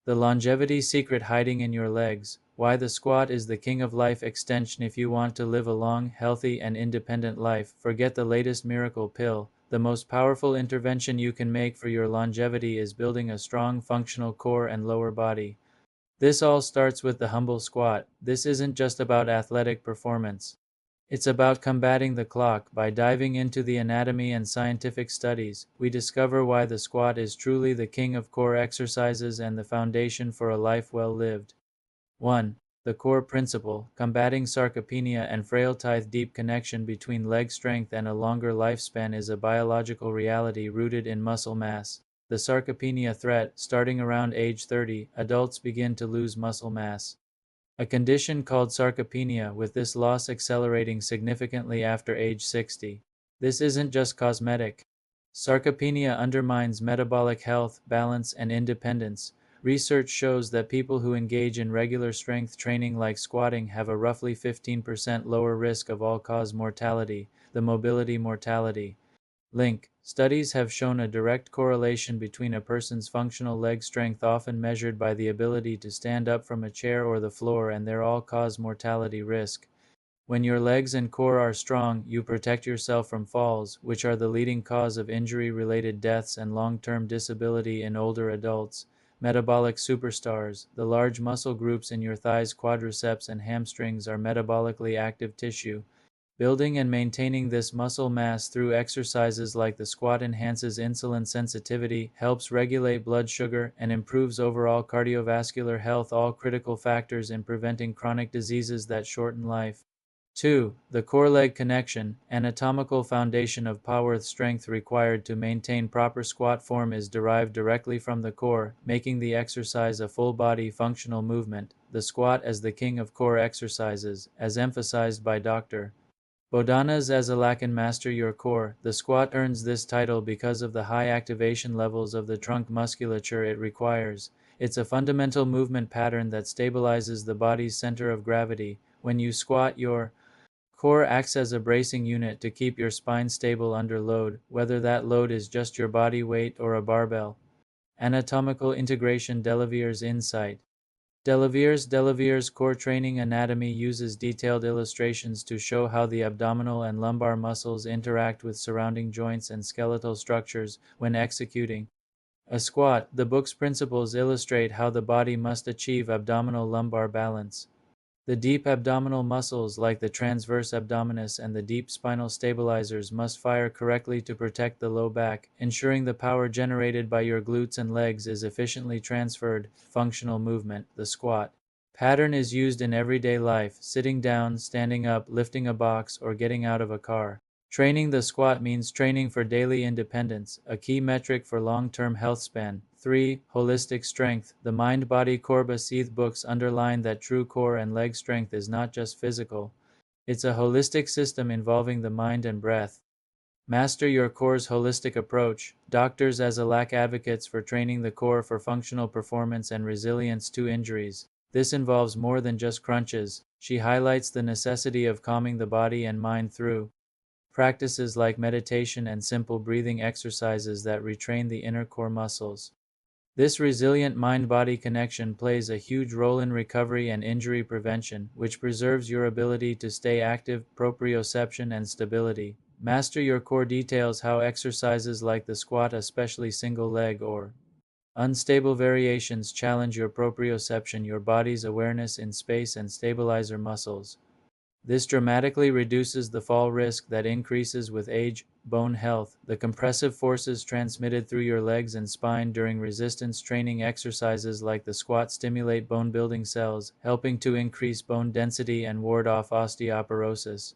The longevity secret hiding in your legs. Why the squat is the king of life extension. If you want to live a long, healthy, and independent life, forget the latest miracle pill. The most powerful intervention you can make for your longevity is building a strong, functional core and lower body. This all starts with the humble squat. This isn't just about athletic performance. It's about combating the clock. By diving into the anatomy and scientific studies, we discover why the squat is truly the king of core exercises and the foundation for a life well lived. 1. The core principle, combating sarcopenia and frailty. Deep connection between leg strength and a longer lifespan is a biological reality rooted in muscle mass. The sarcopenia threat, starting around age 30, adults begin to lose muscle mass. A condition called sarcopenia, with this loss accelerating significantly after age 60. This isn't just cosmetic. Sarcopenia undermines metabolic health, balance, and independence. Research shows that people who engage in regular strength training like squatting have a roughly 15% lower risk of all-cause mortality, the mobility mortality. Link. Studies have shown a direct correlation between a person's functional leg strength, often measured by the ability to stand up from a chair or the floor, and their all-cause mortality risk. When your legs and core are strong, you protect yourself from falls, which are the leading cause of injury-related deaths and long-term disability in older adults. Metabolic superstars. The large muscle groups in your thighs, quadriceps, and hamstrings are metabolically active tissue. Building and maintaining this muscle mass through exercises like the squat enhances insulin sensitivity, helps regulate blood sugar, and improves overall cardiovascular health, all critical factors in preventing chronic diseases that shorten life. 2. The core-leg connection, anatomical foundation of power. Strength required to maintain proper squat form is derived directly from the core, making the exercise a full-body functional movement. The squat as the king of core exercises, as emphasized by Dr. Bodana's Azalakan. Master your core. The squat earns this title because of the high activation levels of the trunk musculature it requires. It's a fundamental movement pattern that stabilizes the body's center of gravity. When you squat, your core acts as a bracing unit to keep your spine stable under load, whether that load is just your body weight or a barbell. Anatomical integration. Delavier's insight. Delavier's core training anatomy uses detailed illustrations to show how the abdominal and lumbar muscles interact with surrounding joints and skeletal structures when executing a squat. The book's principles illustrate how the body must achieve abdominal-lumbar balance. The deep abdominal muscles like the transverse abdominis and the deep spinal stabilizers must fire correctly to protect the low back, ensuring the power generated by your glutes and legs is efficiently transferred. Functional movement. The squat pattern is used in everyday life, sitting down, standing up, lifting a box, or getting out of a car. Training the squat means training for daily independence, a key metric for long-term health span. 3. Holistic strength. The Mind-Body Core Seath books underline that true core and leg strength is not just physical. It's a holistic system involving the mind and breath. Master your core's holistic approach. Doctors Azalak advocates for training the core for functional performance and resilience to injuries. This involves more than just crunches. She highlights the necessity of calming the body and mind through practices like meditation and simple breathing exercises that retrain the inner core muscles. This resilient mind-body connection plays a huge role in recovery and injury prevention, which preserves your ability to stay active, proprioception, and stability. Master your core details how exercises like the squat, especially single leg or unstable variations, challenge your proprioception, your body's awareness in space, and stabilizer muscles. This dramatically reduces the fall risk that increases with age. Bone health. The compressive forces transmitted through your legs and spine during resistance training exercises like the squat stimulate bone-building cells, helping to increase bone density and ward off osteoporosis.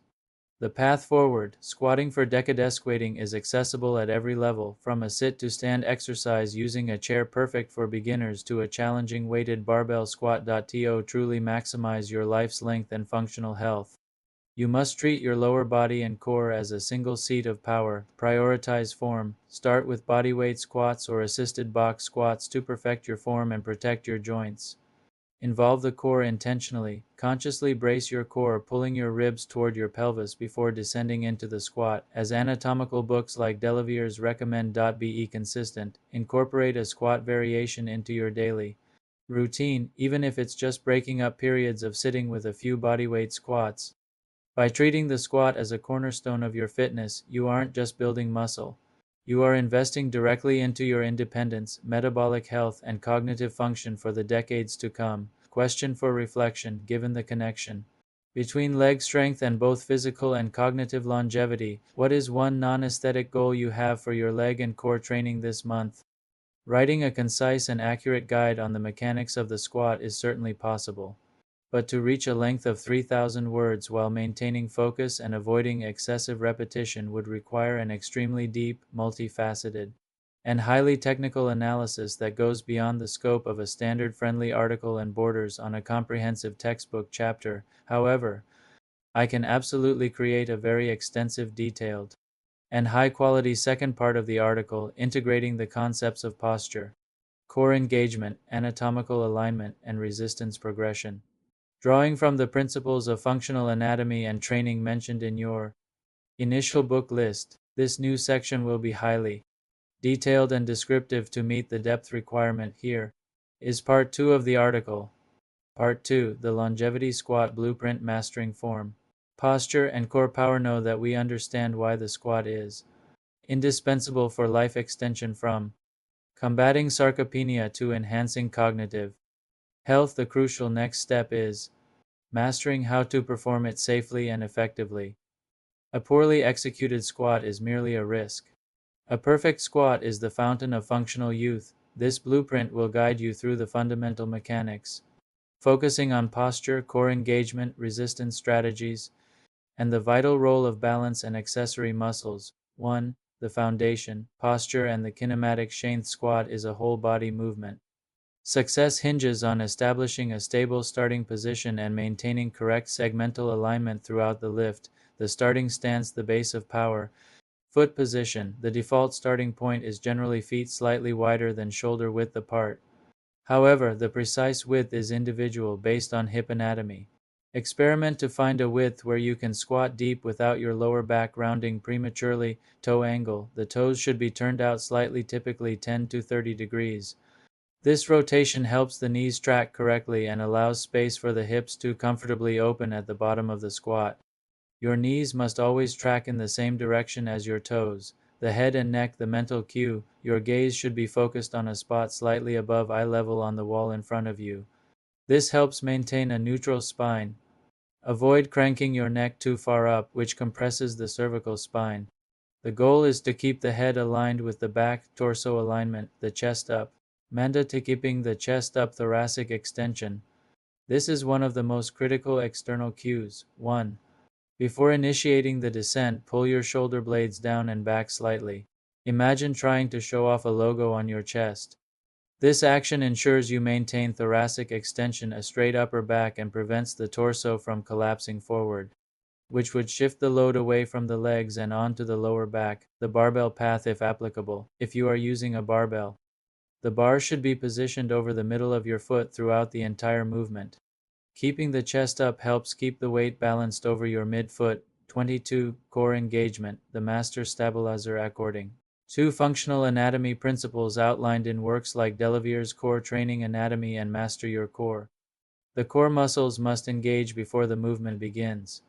The path forward. Squatting for decadesquating is accessible at every level, from a sit-to-stand exercise using a chair perfect for beginners to a challenging weighted barbell squat. To truly maximize your life's length and functional health, you must treat your lower body and core as a single seat of power. Prioritize form. Start with bodyweight squats or assisted box squats to perfect your form and protect your joints. Involve the core intentionally. Consciously brace your core, pulling your ribs toward your pelvis before descending into the squat. As anatomical books like Delavier's recommend. Be consistent. Incorporate a squat variation into your daily routine, even if it's just breaking up periods of sitting with a few bodyweight squats. By treating the squat as a cornerstone of your fitness, you aren't just building muscle. You are investing directly into your independence, metabolic health, and cognitive function for the decades to come. Question for reflection: given the connection between leg strength and both physical and cognitive longevity, what is one non-aesthetic goal you have for your leg and core training this month? Writing a concise and accurate guide on the mechanics of the squat is certainly possible. But to reach a length of 3,000 words while maintaining focus and avoiding excessive repetition would require an extremely deep, multifaceted, and highly technical analysis that goes beyond the scope of a standard-friendly article and borders on a comprehensive textbook chapter. However, I can absolutely create a very extensive, detailed, and high-quality second part of the article integrating the concepts of posture, core engagement, anatomical alignment, and resistance progression. Drawing from the principles of functional anatomy and training mentioned in your initial book list, this new section will be highly detailed and descriptive to meet the depth requirement. Here is part 2 of the article. Part 2: The Longevity Squat Blueprint Mastering Form, Posture, and Core Power. Know that we understand why the squat is indispensable for life extension, from combating sarcopenia to enhancing cognitive health. The crucial next step is mastering how to perform it safely and effectively. A poorly executed squat is merely a risk. A perfect squat is the fountain of functional youth. This blueprint will guide you through the fundamental mechanics, focusing on posture, core engagement, resistance strategies, and the vital role of balance and accessory muscles. 1. The foundation, posture, and the kinematic strength. Squat is a whole body movement. Success hinges on establishing a stable starting position and maintaining correct segmental alignment throughout the lift. The starting stance, the base of power. Foot position: the default starting point is generally feet slightly wider than shoulder width apart. However, the precise width is individual based on hip anatomy. Experiment to find a width where you can squat deep without your lower back rounding prematurely. Toe angle: the toes should be turned out slightly, typically 10 to 30 degrees. This rotation helps the knees track correctly and allows space for the hips to comfortably open at the bottom of the squat. Your knees must always track in the same direction as your toes. The head and neck, the mental cue: your gaze should be focused on a spot slightly above eye level on the wall in front of you. This helps maintain a neutral spine. Avoid cranking your neck too far up, which compresses the cervical spine. The goal is to keep the head aligned with the back, torso alignment, the chest up. Manda to keeping the chest up, thoracic extension. This is one of the most critical external cues. 1. Before initiating the descent, pull your shoulder blades down and back slightly. Imagine trying to show off a logo on your chest. This action ensures you maintain thoracic extension, a straight upper back, and prevents the torso from collapsing forward, which would shift the load away from the legs and onto the lower back. The barbell path, if applicable. If you are using a barbell, the bar should be positioned over the middle of your foot throughout the entire movement. Keeping the chest up helps keep the weight balanced over your midfoot. 22. Core engagement, the master stabilizer. According to functional anatomy principles outlined in works like Delavier's Core Training Anatomy and Master Your Core, the core muscles must engage before the movement begins.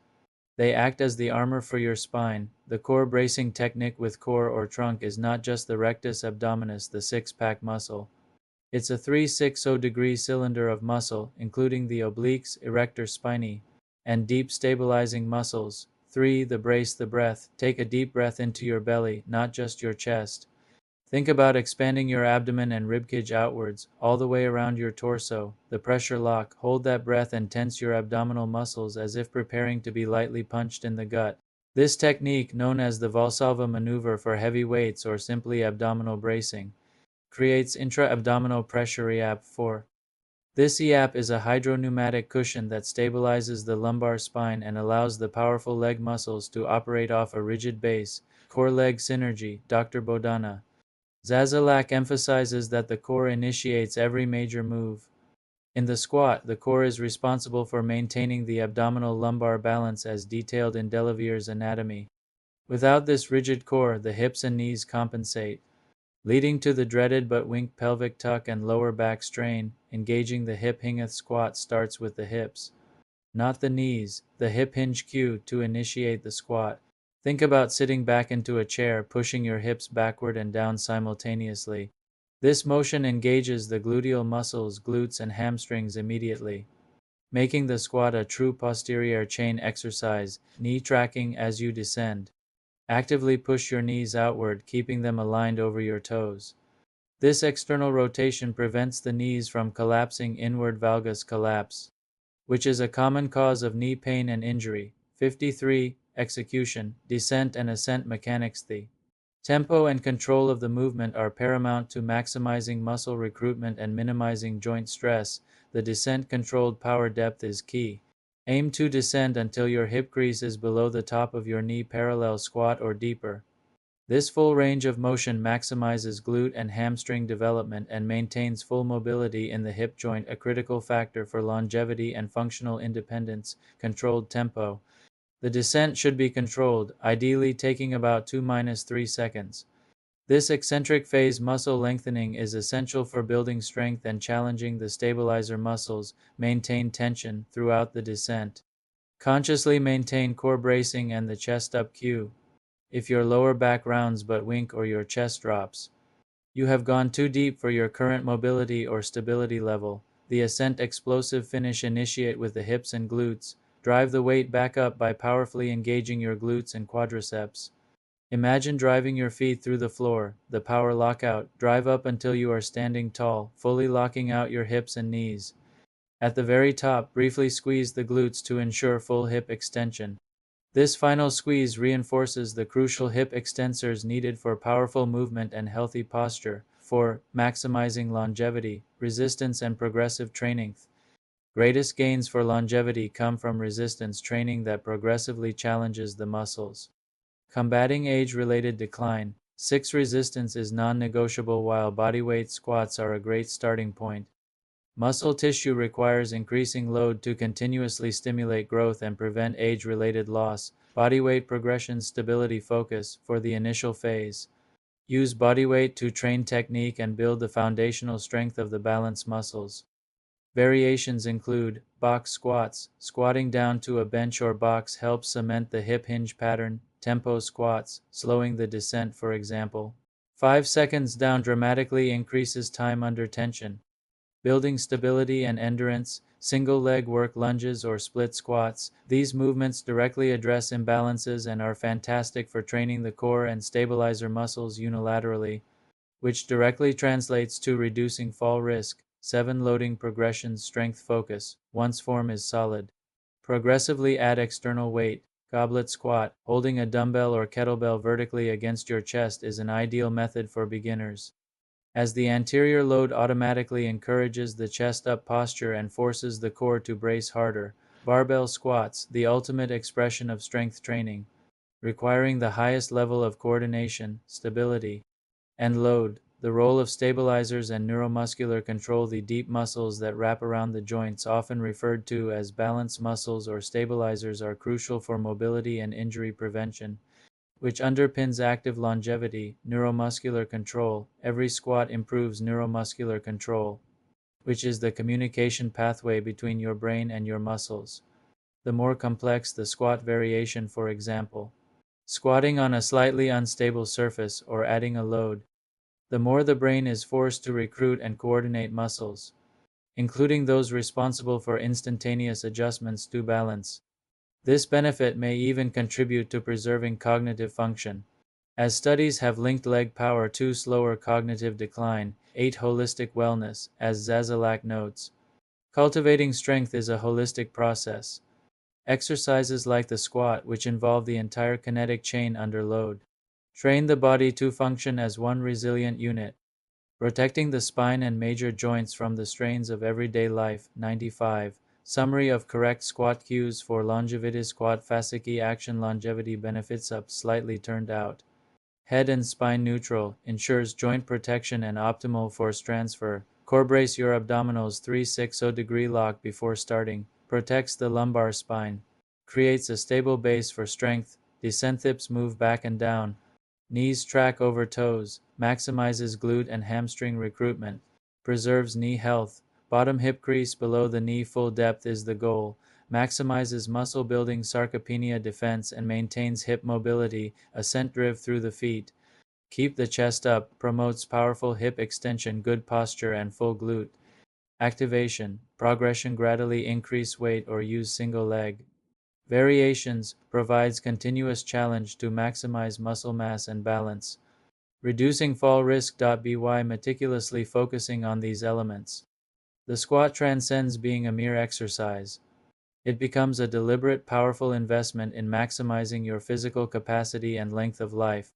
They act as the armor for your spine. The core bracing technique with core or trunk is not just the rectus abdominis, the six-pack muscle. It's a 360-degree cylinder of muscle, including the obliques, erector spinae, and deep stabilizing muscles. 3. The brace, the breath. Take a deep breath into your belly, not just your chest. Think about expanding your abdomen and ribcage outwards, all the way around your torso. The pressure lock: hold that breath and tense your abdominal muscles as if preparing to be lightly punched in the gut. This technique, known as the Valsalva maneuver for heavy weights or simply abdominal bracing, creates intra-abdominal pressure. EAP. 4. This EAP is a hydropneumatic cushion that stabilizes the lumbar spine and allows the powerful leg muscles to operate off a rigid base. Core leg synergy. Dr. Bodana Zazalak emphasizes that the core initiates every major move. In the squat, the core is responsible for maintaining the abdominal lumbar balance as detailed in Delavier's anatomy. Without this rigid core, the hips and knees compensate, leading to the dreaded but weak pelvic tuck and lower back strain. engaging the hip hinge squat starts with the hips, not the knees. The hip hinge cue to initiate the squat. Think about sitting back into a chair, pushing your hips backward and down simultaneously. This motion engages the gluteal muscles, glutes, and hamstrings immediately, making the squat a true posterior chain exercise, knee tracking as you descend. Actively push your knees outward, keeping them aligned over your toes. This external rotation prevents the knees from collapsing inward, valgus collapse, which is a common cause of knee pain and injury. 53. Execution, descent and ascent mechanics. The tempo and control of the movement are paramount to maximizing muscle recruitment and minimizing joint stress. The descent controlled power depth is key. Aim to descend until your hip crease is below the top of your knee, parallel squat or deeper. This full range of motion maximizes glute and hamstring development and maintains full mobility in the hip joint, a critical factor for longevity and functional independence. Controlled tempo. The descent should be controlled, ideally taking about 2-3 seconds. This eccentric phase muscle lengthening is essential for building strength and challenging the stabilizer muscles. Maintain tension throughout the descent. Consciously maintain core bracing and the chest up cue. If your lower back rounds but wink or your chest drops, you have gone too deep for your current mobility or stability level. The ascent explosive finish. Initiate with the hips and glutes. Drive the weight back up by powerfully engaging your glutes and quadriceps. Imagine driving your feet through the floor, the power lockout. Drive up until you are standing tall, fully locking out your hips and knees. At the very top, briefly squeeze the glutes to ensure full hip extension. This final squeeze reinforces the crucial hip extensors needed for powerful movement and healthy posture. 4. Maximizing longevity, resistance and progressive training. Greatest gains for longevity come from resistance training that progressively challenges the muscles. Combating age-related decline. 6. Resistance is non-negotiable. While bodyweight squats are a great starting point, muscle tissue requires increasing load to continuously stimulate growth and prevent age-related loss. Bodyweight progression stability focus. For the initial phase, use bodyweight to train technique and build the foundational strength of the balance muscles. Variations include box squats. Squatting down to a bench or box helps cement the hip hinge pattern. Tempo squats, slowing the descent, for example. 5 seconds down dramatically increases time under tension. Building stability and endurance. Single leg work lunges or split squats. These movements directly address imbalances and are fantastic for training the core and stabilizer muscles unilaterally, which directly translates to reducing fall risk. 7. Loading progressions. Strength focus. Once form is solid, progressively add external weight. Goblet squat. Holding a dumbbell or kettlebell vertically against your chest is an ideal method for beginners, as the anterior load automatically encourages the chest-up posture and forces the core to brace harder. Barbell squats, the ultimate expression of strength training, requiring the highest level of coordination, stability, and load. The role of stabilizers and neuromuscular control. The deep muscles that wrap around the joints, often referred to as balance muscles or stabilizers, are crucial for mobility and injury prevention, which underpins active longevity. Neuromuscular control. Every squat improves neuromuscular control, which is the communication pathway between your brain and your muscles. The more complex the squat variation, for example, squatting on a slightly unstable surface or adding a load, the more the brain is forced to recruit and coordinate muscles, including those responsible for instantaneous adjustments to balance. This benefit may even contribute to preserving cognitive function, as studies have linked leg power to slower cognitive decline. 8. Holistic wellness. As Zazelak notes, cultivating strength is a holistic process. Exercises like the squat, which involve the entire kinetic chain under load, train the body to function as one resilient unit, protecting the spine and major joints from the strains of everyday life. 95. Summary of correct squat cues for longevity. Squat fascicle action. Longevity benefits up slightly turned out. Head and spine neutral, ensures joint protection and optimal force transfer. Core brace your abdominals. 360-degree lock before starting, protects the lumbar spine, creates a stable base for strength. Descent. Hips move back and down, knees track over toes, maximizes glute and hamstring recruitment, preserves knee health. Bottom hip crease below the knee, full depth is the goal. Maximizes muscle building, sarcopenia defense, and maintains hip mobility, ascent drive through the feet. Keep the chest up, promotes powerful hip extension, good posture, and full glute activation. Progression, gradually increase weight or use single leg. Variations, provides continuous challenge to maximize muscle mass and balance. Reducing fall risk. By meticulously focusing on these elements, the squat transcends being a mere exercise. It becomes a deliberate, powerful investment in maximizing your physical capacity and length of life.